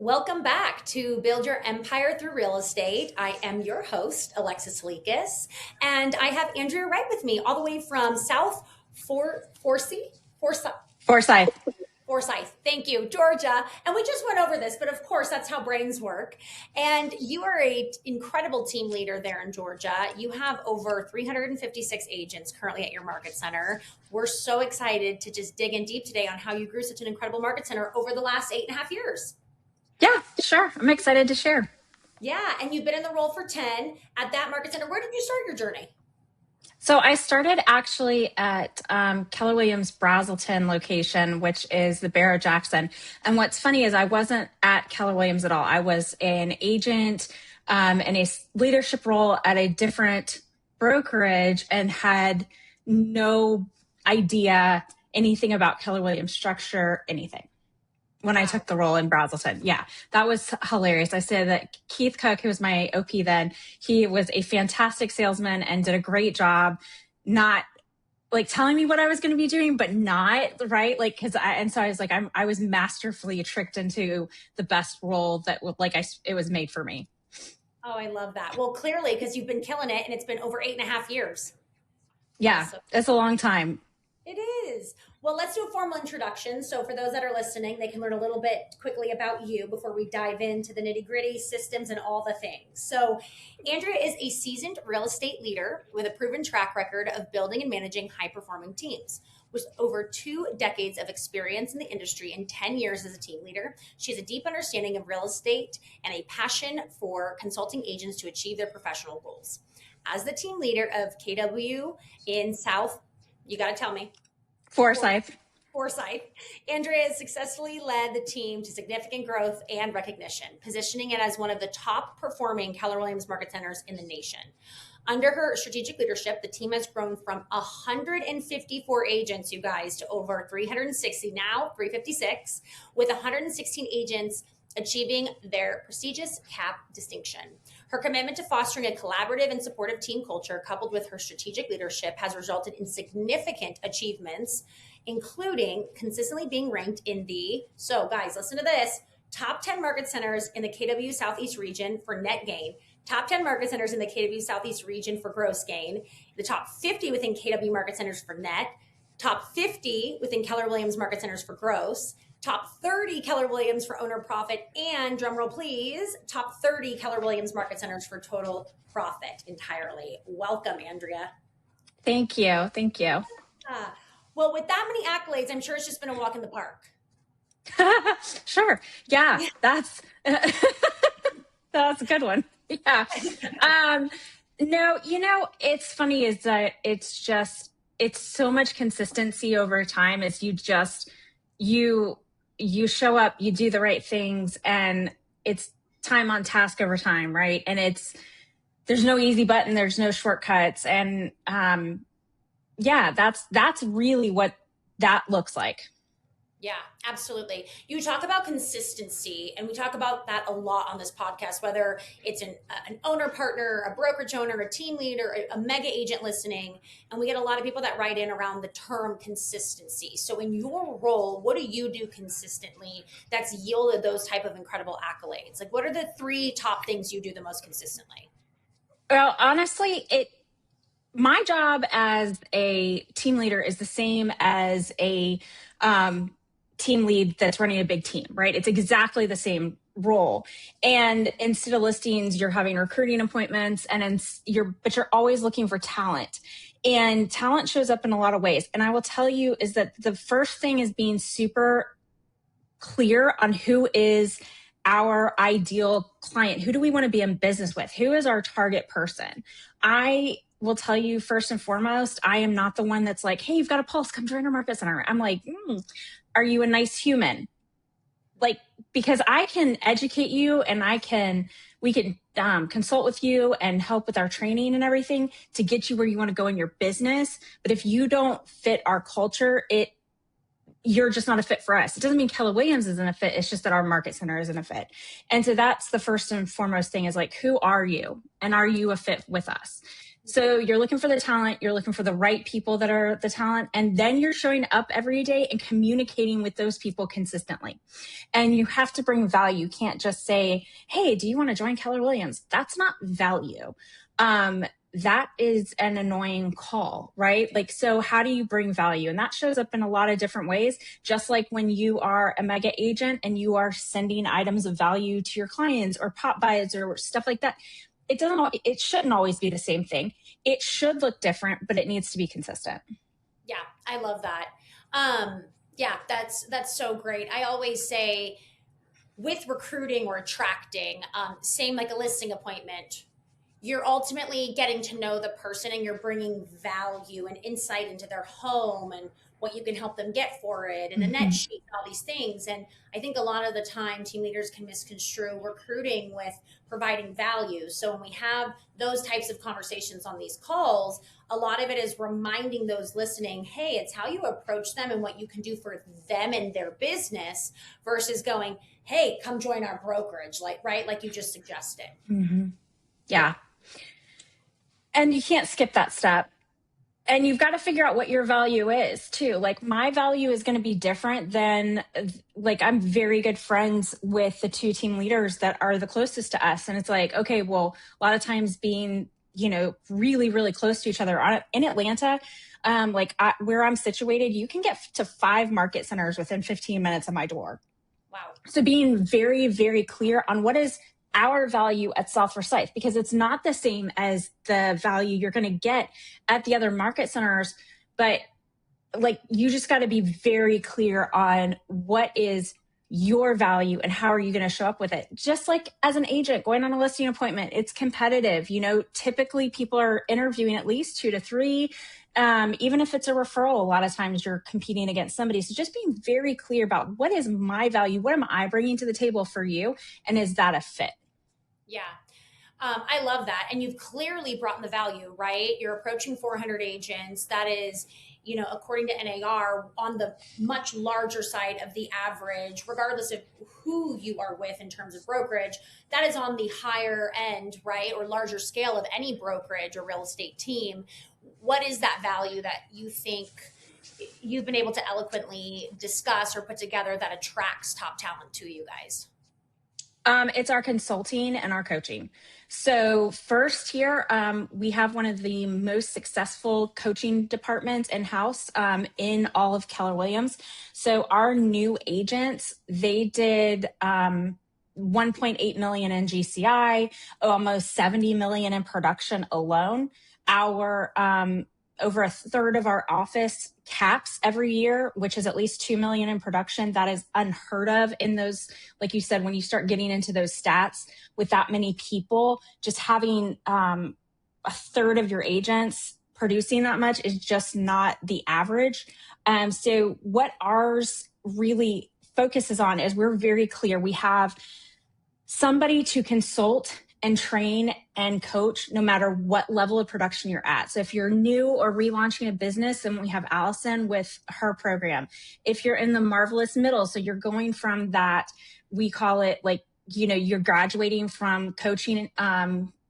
Welcome back to Build Your Empire Through Real Estate. I am your host, Alexis Halikas, and I have Andrea Wright with me all the way from South Forsyth. Forsyth. Forsyth, thank you, Georgia. And we just went over this, but of course, that's how brains work. And you are an incredible team leader there in Georgia. You have over 356 agents currently at your market center. We're so excited to just dig in deep today on how you grew such an incredible market center over the last 8.5 years. Yeah, sure. I'm excited to share. Yeah, and you've been in the role for 10 at that market center. Where did you start your journey? So I started actually at Keller Williams Brazelton location, which is the Barrow Jackson. And what's funny is I wasn't at Keller Williams at all. I was an agent in a leadership role at a different brokerage and had no idea anything about Keller Williams structure, anything. When I took the role in Brazelton. Yeah, that was hilarious. I said that Keith Cook, who was my OP then, he was a fantastic salesman and did a great job, not like telling me what I was going to be doing, but not right. Like, so I was like, I was masterfully tricked into the best role that it was made for me. Oh, I love that. Well, clearly, because you've been killing it and it's been over 8.5 years. Yeah, so it's a long time. It is. Well, let's do a formal introduction. So for those that are listening, they can learn a little bit quickly about you before we dive into the nitty gritty systems and all the things. So Andrea is a seasoned real estate leader with a proven track record of building and managing high performing teams. With over 2 decades of experience in the industry and 10 years as a team leader, she has a deep understanding of real estate and a passion for consulting agents to achieve their professional goals. As the team leader of KW in South, you got to tell me. Forsyth. Andrea has successfully led the team to significant growth and recognition, positioning it as one of the top performing Keller Williams market centers in the nation. Under her strategic leadership, the team has grown from 154 agents, you guys, to over 360 now, 356, with 116 agents achieving their prestigious CAP distinction. Her commitment to fostering a collaborative and supportive team culture, coupled with her strategic leadership, has resulted in significant achievements, including consistently being ranked in so guys, listen to this, top 10 market centers in the KW Southeast region for net gain, top 10 market centers in the KW Southeast region for gross gain, the top 50 within KW market centers for net, top 50 within Keller Williams market centers for gross, top 30 Keller Williams for owner profit, and drumroll please, top 30 Keller Williams market centers for total profit entirely. Welcome, Andrea. Thank you. Well, with that many accolades, I'm sure it's just been a walk in the park. Sure. Yeah, that's that's a good one. Yeah. No, it's funny is that it's so much consistency over time as you show up, you do the right things, and it's time on task over time, right? And there's no easy button, there's no shortcuts. And that's really what that looks like. Yeah, absolutely. You talk about consistency, and we talk about that a lot on this podcast, whether it's an owner partner, a brokerage owner, a team leader, a mega agent listening. And we get a lot of people that write in around the term consistency. So in your role, what do you do consistently that's yielded those type of incredible accolades? Like, what are the 3 top things you do the most consistently? Well, honestly, my job as a team leader is the same as a team lead that's running a big team, right? It's exactly the same role. And instead of listings, you're having recruiting appointments, but you're always looking for talent. And talent shows up in a lot of ways. And I will tell you is that the first thing is being super clear on who is our ideal client. Who do we want to be in business with? Who is our target person? I will tell you first and foremost, I am not the one that's like, hey, you've got a pulse, come join our market center. I'm like, are you a nice human? Like, because I can educate you and we can consult with you and help with our training and everything to get you where you want to go in your business. But if you don't fit our culture, you're just not a fit for us. It doesn't mean Keller Williams isn't a fit. It's just that our market center isn't a fit. And so that's the first and foremost thing is like, who are you? And are you a fit with us? So you're looking for the talent, you're looking for the right people that are the talent, and then you're showing up every day and communicating with those people consistently. And you have to bring value. You can't just say, hey, do you want to join Keller Williams? That's not value. That is an annoying call, right? Like, so how do you bring value? And that shows up in a lot of different ways. Just like when you are a mega agent and you are sending items of value to your clients or pop buys or stuff like that. It shouldn't always be the same thing. It should look different, but it needs to be consistent. Yeah, I love that. Yeah, that's so great. I always say with recruiting or attracting, same like a listing appointment, you're ultimately getting to know the person and you're bringing value and insight into their home and what you can help them get for it and a net sheet and all these things. And I think a lot of the time team leaders can misconstrue recruiting with providing value. So when we have those types of conversations on these calls, a lot of it is reminding those listening, hey, it's how you approach them and what you can do for them and their business versus going, hey, come join our brokerage, like, right? Like you just suggested. Yeah. And you can't skip that step. And you've got to figure out what your value is too. Like my value is going to be different than, like, I'm very good friends with the two team leaders that are the closest to us. And it's like, okay, well, a lot of times being, really, really close to each other in Atlanta, where I'm situated, you can get to 5 market centers within 15 minutes of my door. Wow. So being very, very clear on what is our value at South Forsyth, because it's not the same as the value you're going to get at the other market centers. But like, you just got to be very clear on what is your value and how are you going to show up with it. Just like as an agent going on a listing appointment, it's competitive. Typically people are interviewing at least 2 to 3. Even if it's a referral, a lot of times you're competing against somebody. So just being very clear about what is my value? What am I bringing to the table for you? And is that a fit? Yeah. I love that. And you've clearly brought in the value, right? You're approaching 400 agents. That is, according to NAR, on the much larger side of the average, regardless of who you are with in terms of brokerage, that is on the higher end, right? Or larger scale of any brokerage or real estate team. What is that value that you think you've been able to eloquently discuss or put together that attracts top talent to you guys? It's our consulting and our coaching. So first here, we have one of the most successful coaching departments in-house in all of Keller Williams. So our new agents, they did 1.8 million in GCI, almost 70 million in production alone. Our over a third of our office caps every year, which is at least 2 million in production. That is unheard of in those, like you said, when you start getting into those stats with that many people, just having a third of your agents producing that much is just not the average. So what ours really focuses on is we're very clear. We have somebody to consult and train and coach no matter what level of production you're at. So if you're new or relaunching a business, then we have Allison with her program. If you're in the marvelous middle, so you're going from that, we call it like, you're graduating from coaching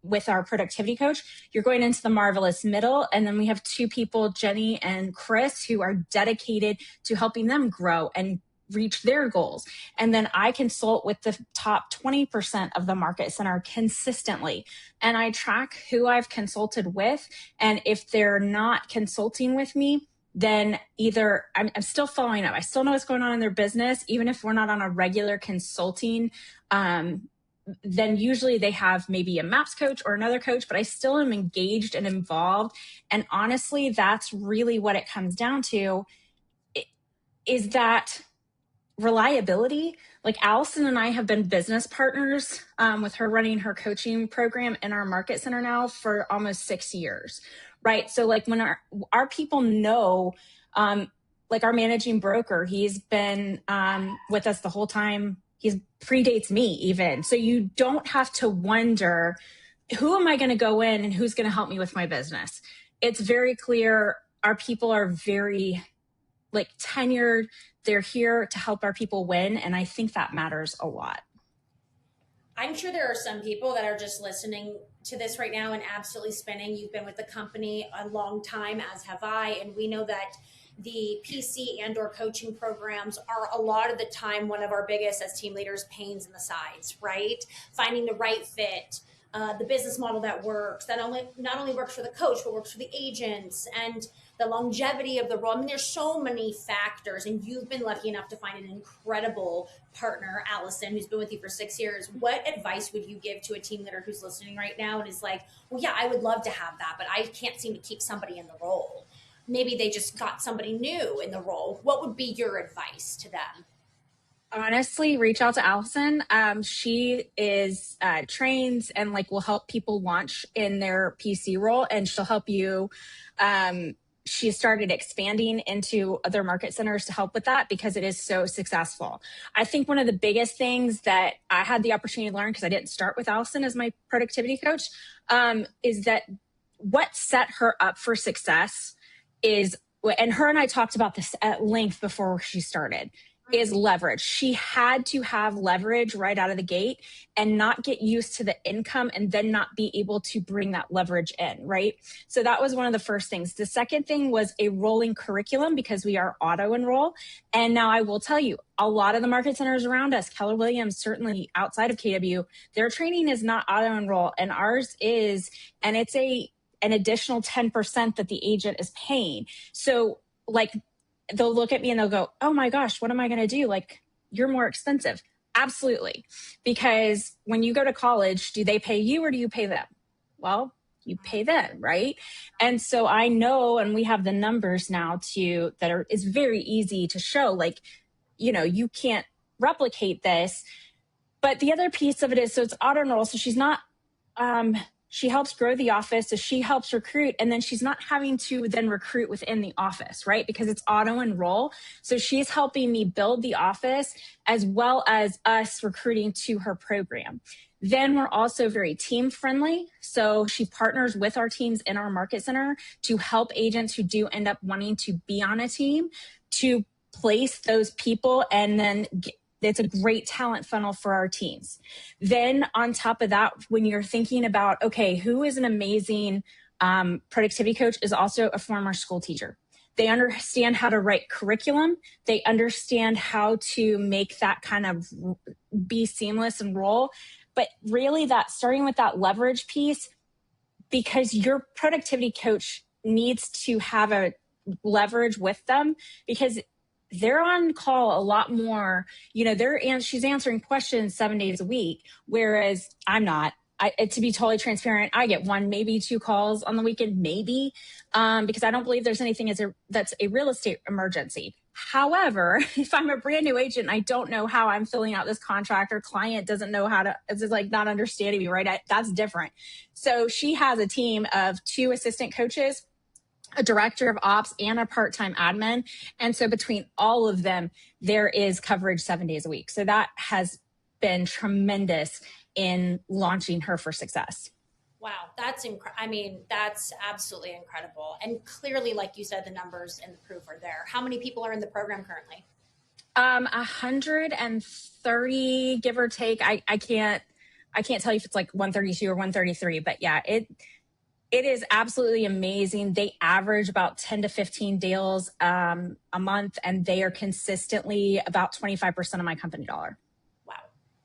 with our productivity coach, you're going into the marvelous middle. And then we have 2 people, Jenny and Chris, who are dedicated to helping them grow and reach their goals. And then I consult with the top 20% of the market center consistently. And I track who I've consulted with. And if they're not consulting with me, then either I'm still following up. I still know what's going on in their business, even if we're not on a regular consulting. Then usually they have maybe a MAPS coach or another coach, but I still am engaged and involved. And honestly, that's really what it comes down to, is that reliability. Like Allison and I have been business partners with her running her coaching program in our market center now for almost 6 years, right? So like when our people know, like our managing broker, he's been with us the whole time. He predates me even. So you don't have to wonder, who am I going to go in and who's going to help me with my business? It's very clear. Our people are very like tenured. they're here to help our people win. And I think that matters a lot. I'm sure there are some people that are just listening to this right now and absolutely spinning. You've been with the company a long time, as have I, and we know that the PC and or coaching programs are a lot of the time one of our biggest as team leaders pains in the sides, right? Finding the right fit, the business model that works, that not only works for the coach, but works for the agents, and the longevity of the role. I mean, there's so many factors, and you've been lucky enough to find an incredible partner, Allison, who's been with you for 6 years. What advice would you give to a team leader who's listening right now and is like, well, yeah, I would love to have that, but I can't seem to keep somebody in the role? Maybe they just got somebody new in the role. What would be your advice to them? Honestly, reach out to Allison. She is trains and like will help people launch in their PC role, and she'll help you. She started expanding into other market centers to help with that because it is so successful. I think one of the biggest things that I had the opportunity to learn, because I didn't start with Allison as my productivity coach, is that what set her up for success is, and her and I talked about this at length before she started, is leverage. She had to have leverage right out of the gate and not get used to the income and then not be able to bring that leverage in, right? So that was one of the first things. The second thing was a rolling curriculum, because we are auto enroll. And now I will tell you, a lot of the market centers around us, Keller Williams, certainly outside of KW, their training is not auto enroll, and ours is, and it's an additional 10% that the agent is paying. So like, they'll look at me and they'll go, oh my gosh, what am I going to do? Like, you're more expensive. Absolutely. Because when you go to college, do they pay you or do you pay them? Well, you pay them, right? And so I know, and we have the numbers now too, it's very easy to show, like, you can't replicate this. But the other piece of it is, so it's auto enroll. So she's not, she helps grow the office. So she helps recruit, and then she's not having to then recruit within the office, right? Because it's auto enroll. So she's helping me build the office as well as us recruiting to her program. Then we're also very team friendly. So she partners with our teams in our market center to help agents who do end up wanting to be on a team to place those people, and then it's a great talent funnel for our teams. Then on top of that, when you're thinking about, okay, who is an amazing productivity coach, is also a former school teacher. They understand how to write curriculum. They understand how to make that kind of be seamless and roll. But really, that starting with that leverage piece, because your productivity coach needs to have a leverage with them, because they're on call a lot more. She's answering questions 7 days a week, whereas I'm not. To be totally transparent, I get 1, maybe 2 calls on the weekend, maybe, because I don't believe there's anything that's a real estate emergency. However, if I'm a brand new agent, I don't know how I'm filling out this contract, or client doesn't know how to, it's just like not understanding me, right? That's different. So she has a team of 2 assistant coaches, a director of ops, and a part-time admin. And so between all of them, there is coverage 7 days a week. So that has been tremendous in launching her for success. Wow, that's that's absolutely incredible. And clearly, like you said, the numbers and the proof are there. How many people are in the program currently? 130, give or take. I can't tell you if it's like 132 or 133, but yeah, it is absolutely amazing. They average about 10 to 15 deals a month, and they are consistently about 25% of my company dollar.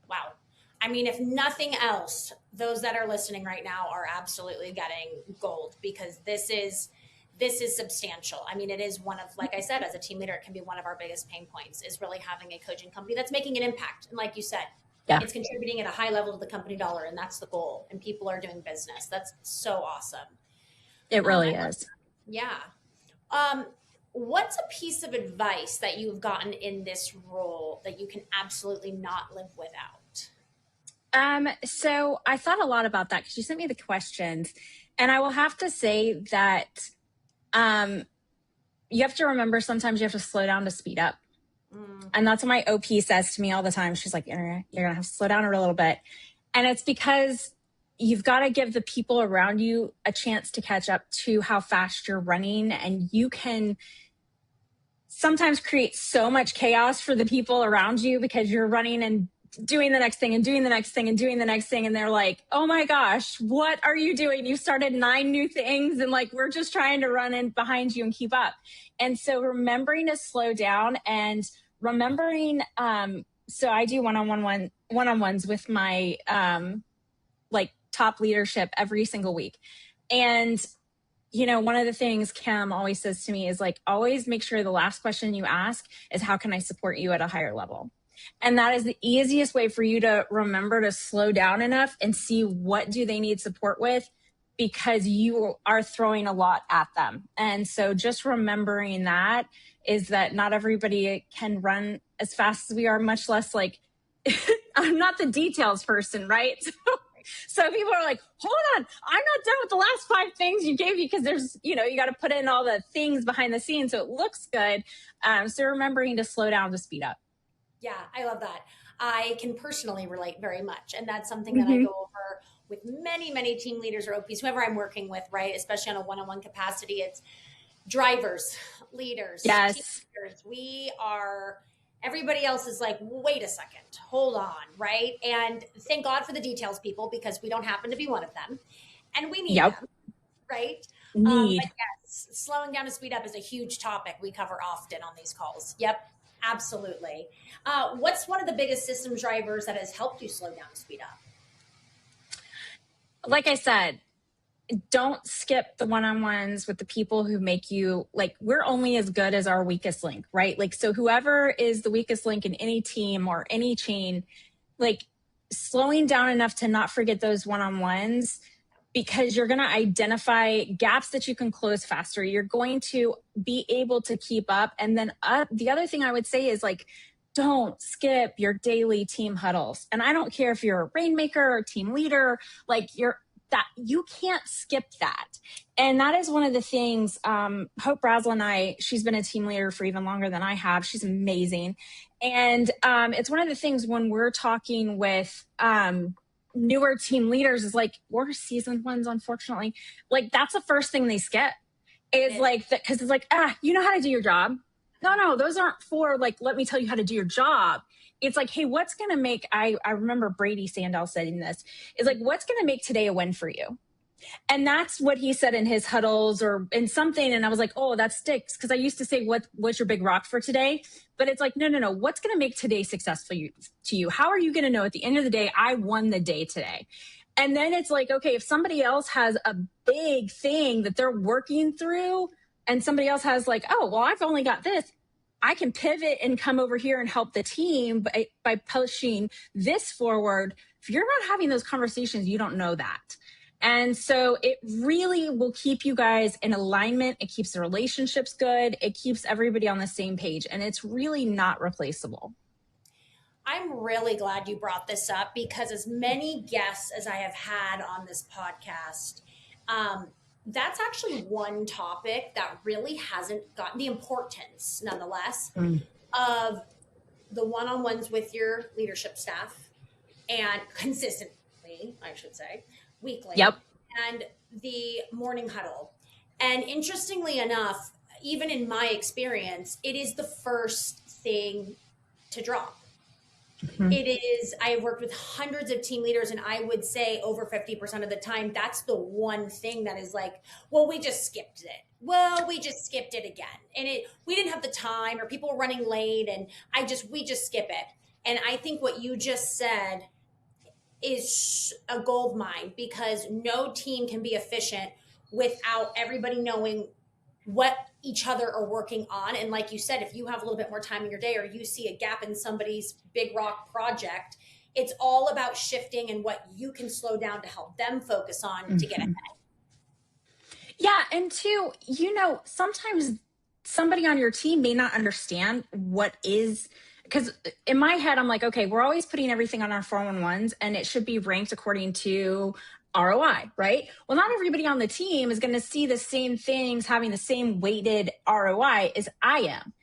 Wow. I mean, if nothing else, those that are listening right now are absolutely getting gold, because this is substantial. I mean, it is one of, like I said, as a team leader, it can be one of our biggest pain points, is really having a coaching company that's making an impact. And like you said, yeah, it's contributing at a high level to the company dollar, and that's the goal. And people are doing business. That's so awesome. It really is. Yeah. What's a piece of advice that you've gotten in this role that you can absolutely not live without? So I thought a lot about that, because you sent me the questions, and I will have to say that you have to remember, sometimes you have to slow down to speed up. And that's what my OP says to me all the time. She's like, you're going to have to slow down a little bit. And it's because you've got to give the people around you a chance to catch up to how fast you're running. And you can sometimes create so much chaos for the people around you because you're running and doing the next thing and doing the next thing and doing the next thing. And they're like, oh my gosh, what are you doing? You started 9 new things. And like, we're just trying to run in behind you and keep up. And so remembering to slow down and remembering, so I do one-on-ones with my, like top leadership every single week. And one of the things Kim always says to me is like, always make sure the last question you ask is, how can I support you at a higher level? And that is the easiest way for you to remember to slow down enough and see what do they need support with, because you are throwing a lot at them. And so just remembering that is that not everybody can run as fast as we are, much less like, I'm not the details person, right? So people are like, hold on, I'm not done with the last 5 things you gave me, because there's, you got to put in all the things behind the scenes so it looks good. So remembering to slow down to speed up. Yeah, I love that. I can personally relate very much. And that's something that I go over with many, many team leaders or OPs, whoever I'm working with, right? Especially on a one-on-one capacity. It's drivers, leaders, yes, team leaders. Everybody else is like, wait a second, hold on, right? And thank God for the details people, because we don't happen to be one of them. And we need them, right? But yes, slowing down to speed up is a huge topic we cover often on these calls. Yep, absolutely. What's one of the biggest system drivers that has helped you slow down to speed up? Like I said, don't skip the one-on-ones with the people who make you, like, we're only as good as our weakest link, right? Like, so whoever is the weakest link in any team or any chain, like slowing down enough to not forget those one-on-ones, because you're going to identify gaps that you can close faster. You're going to be able to keep up. And then the other thing I would say is like, don't skip your daily team huddles. And I don't care if you're a rainmaker or team leader, like you can't skip that. And that is one of the things, Hope Brazel she's been a team leader for even longer than I have. She's amazing. And it's one of the things when we're talking with newer team leaders is like, we're seasoned ones, unfortunately. Like, that's the first thing they skip is like, because it's like, you know how to do your job. No, those aren't for like, let me tell you how to do your job. It's like, hey, what's going to make, I remember Brady Sandell saying this, is like, what's going to make today a win for you? And that's what he said in his huddles or in something. And I was like, oh, that sticks. Because I used to say, what's your big rock for today? But it's like, no. What's going to make today successful to you? How are you going to know at the end of the day, I won the day today? And then it's like, okay, if somebody else has a big thing that they're working through and somebody else has like, oh, well, I've only got this, I can pivot and come over here and help the team by pushing this forward. If you're not having those conversations, you don't know that. And so it really will keep you guys in alignment. It keeps the relationships good. It keeps everybody on the same page. And it's really not replaceable. I'm really glad you brought this up, because as many guests as I have had on this podcast, that's actually one topic that really hasn't gotten the importance, nonetheless, of the one-on-ones with your leadership staff, and consistently, I should say, weekly, and the morning huddle. And interestingly enough, even in my experience, it is the first thing to drop. It is, I've worked with hundreds of team leaders, and I would say over 50% of the time, that's the one thing that is like, well, we just skipped it. Well, we just skipped it again. And we didn't have the time, or people were running late, and we just skip it. And I think what you just said is a gold mine, because no team can be efficient without everybody knowing what each other are working on. And like you said, if you have a little bit more time in your day, or you see a gap in somebody's big rock project, it's all about shifting and what you can slow down to help them focus on to get ahead. Yeah. And two, sometimes somebody on your team may not understand what is, because in my head, I'm like, okay, we're always putting everything on our 411s and it should be ranked according to ROI, right? Well, not everybody on the team is going to see the same things having the same weighted ROI as I am.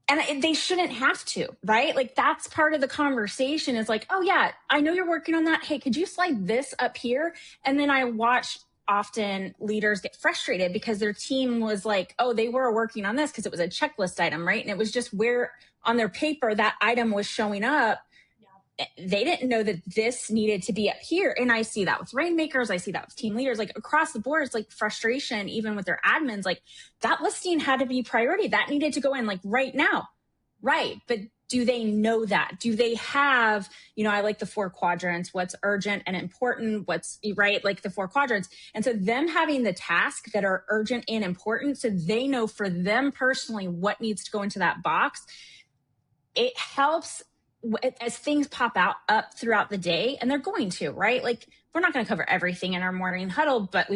And they shouldn't have to, right? Like, that's part of the conversation is like, oh yeah, I know you're working on that. Hey, could you slide this up here? And then I watch often leaders get frustrated because their team was like, oh, they were working on this because it was a checklist item, right? And it was just where on their paper that item was showing up. They didn't know that this needed to be up here. And I see that with rainmakers. I see that with team leaders, like across the board. It's like frustration, even with their admins, like that listing had to be priority. That needed to go in like right now. Right. But do they know that? Do they have, I like the 4 quadrants, what's urgent and important, what's right, like the 4 quadrants. And so them having the tasks that are urgent and important, so they know for them personally what needs to go into that box, it helps as things pop up throughout the day, and they're going to, right? Like we're not going to cover everything in our morning huddle, but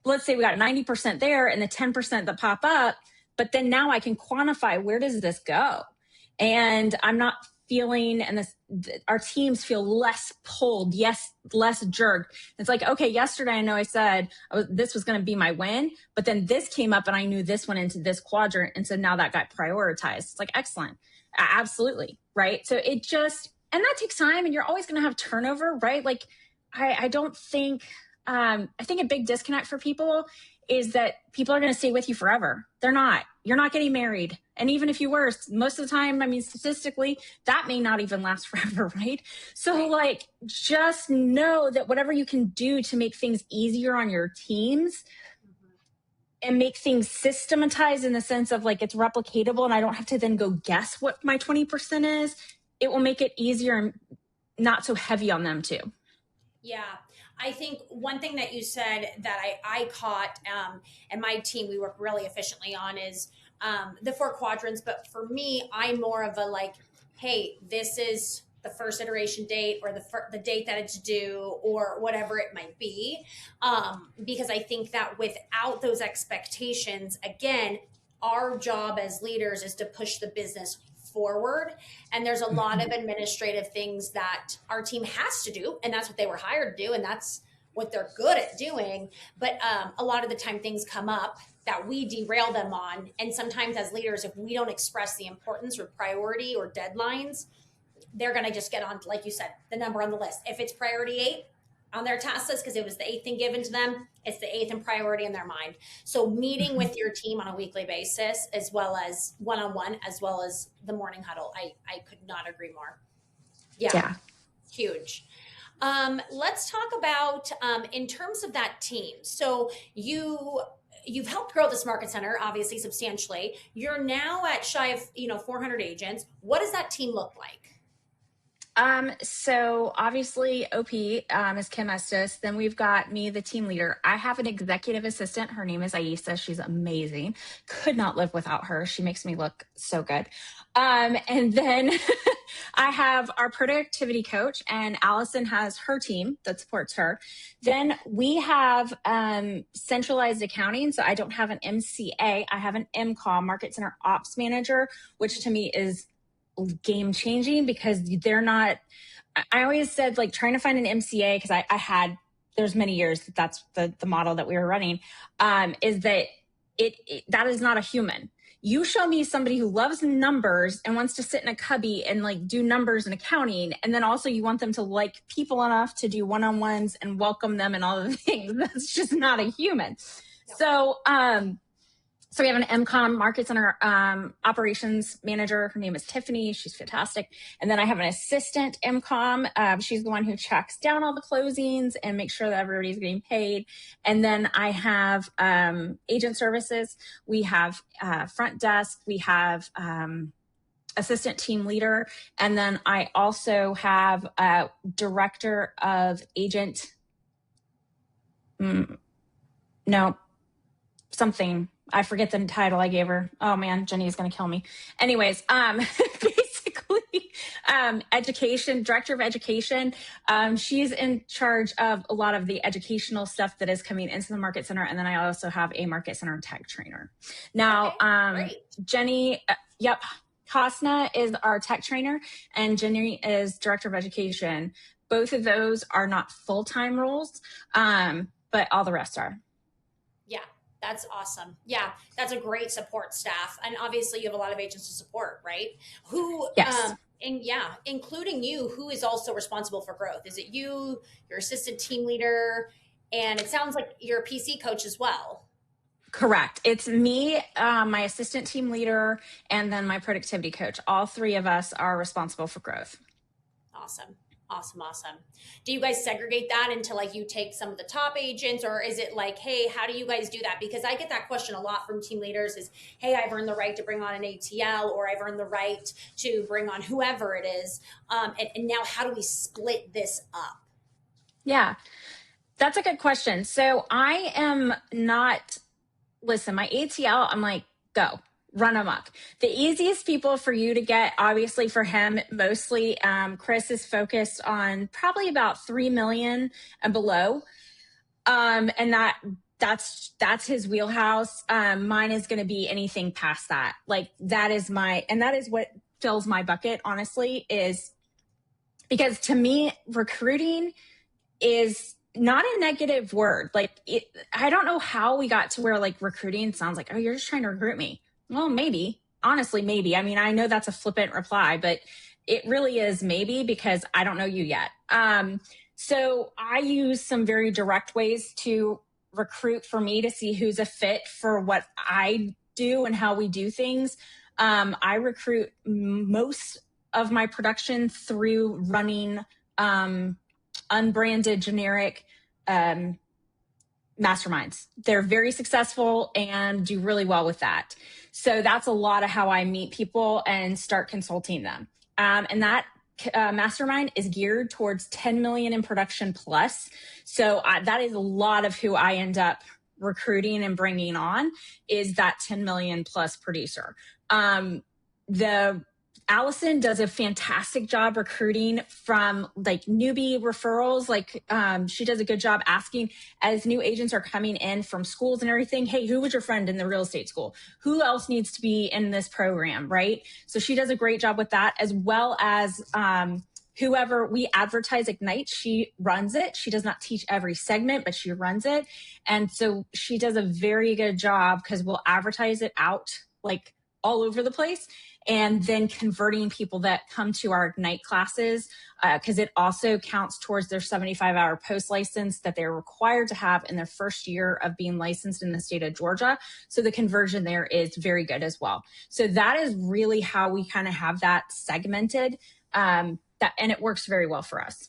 let's say we got 90% there and the 10% that pop up, but then now I can quantify where does this go? And I'm not feeling, and our teams feel less pulled, less jerked. It's like, okay, yesterday I know I said this was going to be my win, but then this came up and I knew this went into this quadrant. And so now that got prioritized. It's like, excellent. Absolutely. Right. So and that takes time, and you're always going to have turnover, right? Like I don't think, I think a big disconnect for people is that people are going to stay with you forever. You're not getting married. And even if you were, most of the time, statistically, that may not even last forever, right? So like, just know that whatever you can do to make things easier on your teams and make things systematized in the sense of like it's replicatable and I don't have to then go guess what my 20% is, it will make it easier and not so heavy on them too. Yeah. I think one thing that you said that I caught, and my team, we work really efficiently on is the 4 quadrants. But for me, I'm more of a like, hey, this is the first iteration date or the date that it's due or whatever it might be. Because I think that without those expectations, again, our job as leaders is to push the business forward. And there's a lot of administrative things that our team has to do. And that's what they were hired to do. And that's what they're good at doing. But a lot of the time things come up that we derail them on. And sometimes as leaders, if we don't express the importance or priority or deadlines, they're going to just get on, like you said, the number on the list. If it's priority 8 on their task list, because it was the 8th thing given to them, it's the 8th in priority in their mind. So meeting with your team on a weekly basis, as well as one-on-one, as well as the morning huddle, I could not agree more. Yeah. Huge. Let's talk about in terms of that team. So you've helped grow this market center, obviously substantially. You're now at shy of 400 agents. What does that team look like? So obviously OP, is Kim Estes. Then we've got me, the team leader. I have an executive assistant. Her name is Aisa. She's amazing. Could not live without her. She makes me look so good. And then I have our productivity coach, and Allison has her team that supports her. Then we have, centralized accounting. So I don't have an MCA. I have an MCOM, Market Center Ops Manager, which to me is game changing because they're not, I always said like trying to find an MCA, because there's many years that's the model that we were running, is that that is not a human. You show me somebody who loves numbers and wants to sit in a cubby and like do numbers and accounting, and then also you want them to like people enough to do one-on-ones and welcome them and all of the things. That's just not a human. No. So we have an MCOM, Market Center operations manager. Her name is Tiffany. She's fantastic. And then I have an assistant MCOM. She's the one who checks down all the closings and makes sure that everybody's getting paid. And then I have agent services. We have front desk. We have assistant team leader. And then I also have a director of agent. Something. I forget the title I gave her. Oh man, Jenny is going to kill me. Anyways, basically, education, director of education. She's in charge of a lot of the educational stuff that is coming into the market center. And then I also have a market center tech trainer. Now, Jenny, Hasna is our tech trainer, and Jenny is director of education. Both of those are not full-time roles, but all the rest are. Yeah. That's awesome. Yeah, that's a great support staff. And obviously you have a lot of agents to support, right? Yes. Including you, who is also responsible for growth? Is it you, your assistant team leader, And it sounds like you're a PC coach as well. Correct. It's me, my assistant team leader, and then my productivity coach. All three of us are responsible for growth. Awesome. Awesome. Awesome. Do you guys segregate that into like you take some of the top agents, or is it like, hey, how do you guys do that? Because I get that question a lot from team leaders is, hey, I've earned the right to bring on an ATL, or I've earned the right to bring on whoever it is. And now how do we split this up? Yeah, that's a good question. So I am not, listen, my ATL, I'm like, go. Run amok. The easiest people for you to get, obviously for him, mostly Chris is focused on probably about 3 million and below. And that's his wheelhouse. Mine is going to be anything past that. Like that is what fills my bucket, honestly, is because to me, recruiting is not a negative word. Like I don't know how we got to where like recruiting sounds like, oh, you're just trying to recruit me. Well, maybe, honestly, maybe. I mean, I know that's a flippant reply, but it really is maybe because I don't know you yet. So I use some very direct ways to recruit for me to see who's a fit for what I do and how we do things. I recruit most of my production through running unbranded generic masterminds. They're very successful and do really well with that. So that's a lot of how I meet people and start consulting them. And that mastermind is geared towards 10 million in production plus. So that is a lot of who I end up recruiting and bringing on is that 10 million plus producer. Allison does a fantastic job recruiting from like newbie referrals. Like she does a good job asking as new agents are coming in from schools and everything. Hey, who was your friend in the real estate school? Who else needs to be in this program? Right. So she does a great job with that, as well as whoever we advertise Ignite, she runs it. She does not teach every segment, but she runs it. And so she does a very good job because we'll advertise it out like all over the place. And then converting people that come to our Ignite classes, because it also counts towards their 75-hour post license that they're required to have in their first year of being licensed in the state of Georgia. So the conversion there is very good as well. So that is really how we kind of have that segmented, and it works very well for us.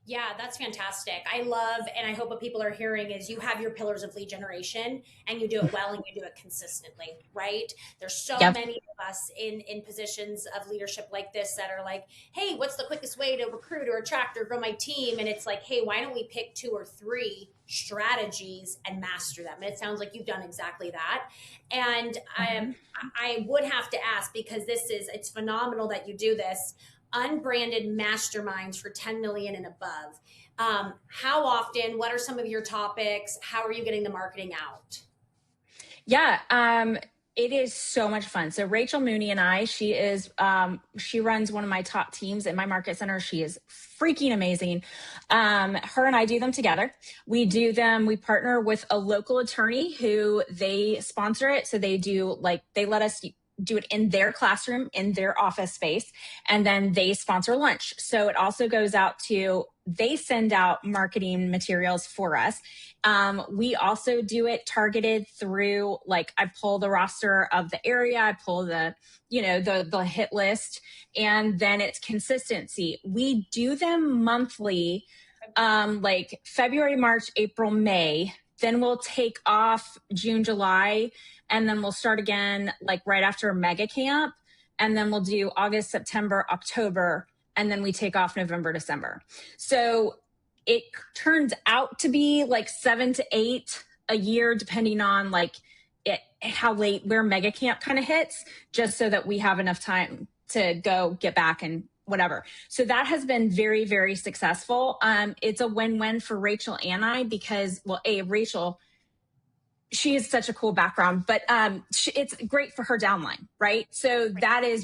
Yeah, that's fantastic. I love, and I hope what people are hearing is you have your pillars of lead generation and you do it well and you do it consistently, right? There's so many of us in positions of leadership like this that are like, hey, what's the quickest way to recruit or attract or grow my team? And it's like, hey, why don't we pick 2 or 3 strategies and master them? And it sounds like you've done exactly that. And I would have to ask, because it's phenomenal that you do this, unbranded masterminds for 10 million and above. How often? What are some of your topics? How are you getting the marketing out? Yeah, it is so much fun. So Rachel Mooney and I, she runs one of my top teams in my market center. She is freaking amazing. Her and I do them together. We partner with a local attorney who they sponsor it. So they let us do it in their classroom, in their office space, and then they sponsor lunch. So it also goes out they send out marketing materials for us. We also do it targeted through, like, I pull the roster of the area, I pull the hit list, and then it's consistency. We do them monthly, like February, March, April, May. Then we'll take off June, July, and then we'll start again like right after mega camp. And then we'll do August, September, October, and then we take off November, December. So it turns out to be like 7 to 8 a year, depending on how late where mega camp kind of hits, just so that we have enough time to go get back and whatever. So that has been very, very successful. It's a win-win for Rachel and I because, Rachel, she has such a cool background, but it's great for her downline, right? So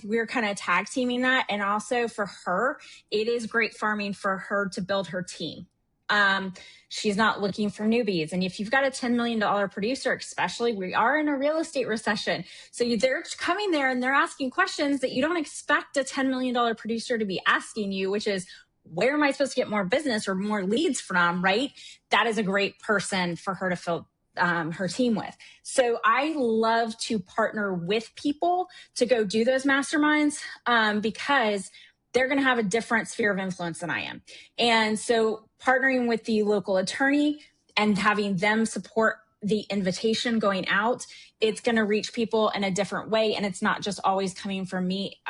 we're kind of tag teaming that. And also for her, it is great farming for her to build her team. She's not looking for newbies. And if you've got a $10 million producer, especially, we are in a real estate recession. So they're coming there and they're asking questions that you don't expect a $10 million producer to be asking you, which is, where am I supposed to get more business or more leads from, right? That is a great person for her to fill her team with. So I love to partner with people to go do those masterminds because they're going to have a different sphere of influence than I am. And so partnering with the local attorney and having them support the invitation going out, it's going to reach people in a different way. And it's not just always coming from me.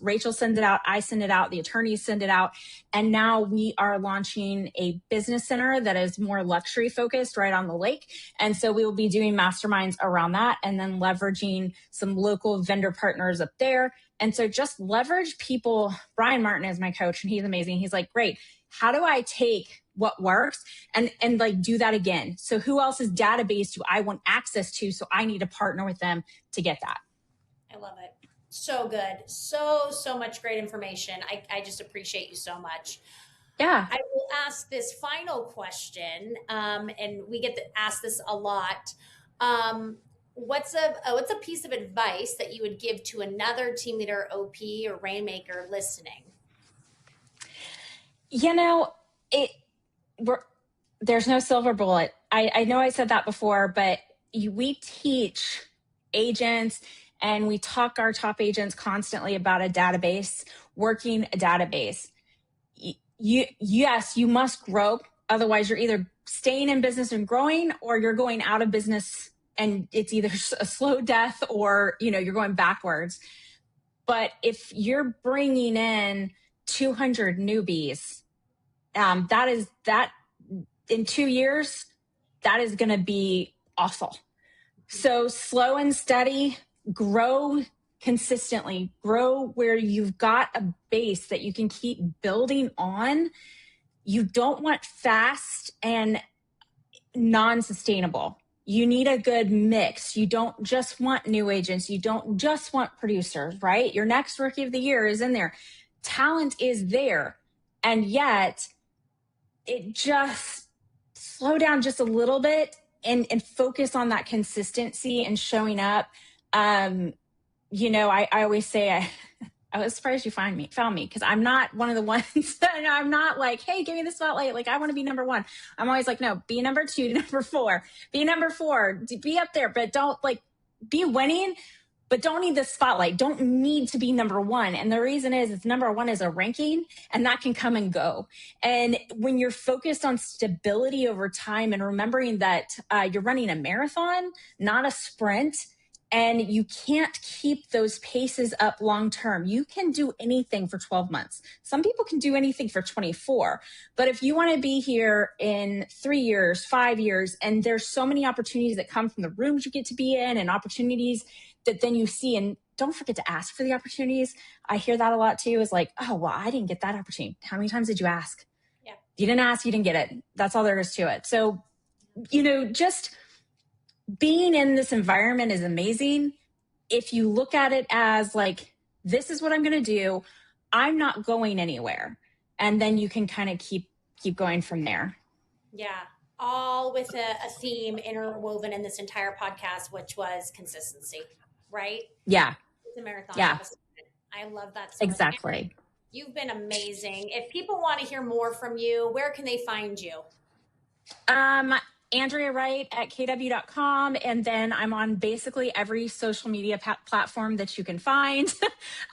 Rachel sends it out. I send it out. The attorneys send it out. And now we are launching a business center that is more luxury focused right on the lake. And so we will be doing masterminds around that and then leveraging some local vendor partners up there. And so just leverage people. Brian Martin is my coach and he's amazing. He's like, great. How do I take what works and like do that again? So who else's database do I want access to? So I need to partner with them to get that. I love it. So good. So much great information. I just appreciate you so much. Yeah. I will ask this final question. And we get to ask this a lot. What's a piece of advice that you would give to another team leader, OP or rainmaker listening? You know, there's no silver bullet. I know I said that before, but we teach agents and we talk our top agents constantly about a database, working a database. Yes, you must grow. Otherwise, you're either staying in business and growing or you're going out of business and it's either a slow death or, you're going backwards. But if you're bringing in 200 newbies, that in 2 years, that is going to be awful. So slow and steady, grow consistently, grow where you've got a base that you can keep building on. You don't want fast and non-sustainable. You need a good mix. You don't just want new agents. You don't just want producers, right? Your next rookie of the year is in there. Talent is there. And yet it just slow down just a little bit and focus on that consistency and showing up. I always say, I was surprised you found me because I'm not one of the ones that I'm not like, hey, give me the spotlight. Like I want to be number one. I'm always like, no, be number 2, number 4, be number 4, be up there, but don't be winning, but don't need the spotlight. Don't need to be number 1. And the reason is number 1 is a ranking and that can come and go. And when you're focused on stability over time and remembering that you're running a marathon, not a sprint, and you can't keep those paces up long term. You can do anything for 12 months. Some people can do anything for 24. But if you want to be here in 3 years, 5 years, and there's so many opportunities that come from the rooms you get to be in and opportunities that then you see, and don't forget to ask for the opportunities. I hear that a lot too, is like, oh, well, I didn't get that opportunity. How many times did you ask? Yeah. You didn't ask, you didn't get it. That's all there is to it. So, just being in this environment is amazing. If you look at it as like, this is what I'm going to do, I'm not going anywhere. And then you can kind of keep going from there. Yeah. All with a theme interwoven in this entire podcast, which was consistency, right? Yeah. It's a marathon. Yeah. I love that so exactly. much. You've been amazing. If people want to hear more from you, where can they find you? Andrea Wright at kw.com. And then I'm on basically every social media platform that you can find.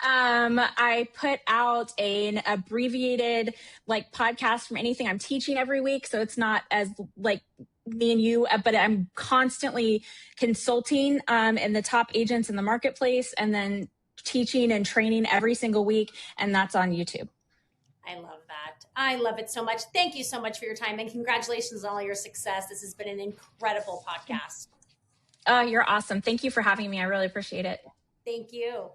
I put out an abbreviated podcast from anything I'm teaching every week. So it's not as me and you, but I'm constantly consulting and the top agents in the marketplace and then teaching and training every single week. And that's on YouTube. I love that. I love it so much. Thank you so much for your time and congratulations on all your success. This has been an incredible podcast. You're awesome. Thank you for having me. I really appreciate it. Thank you.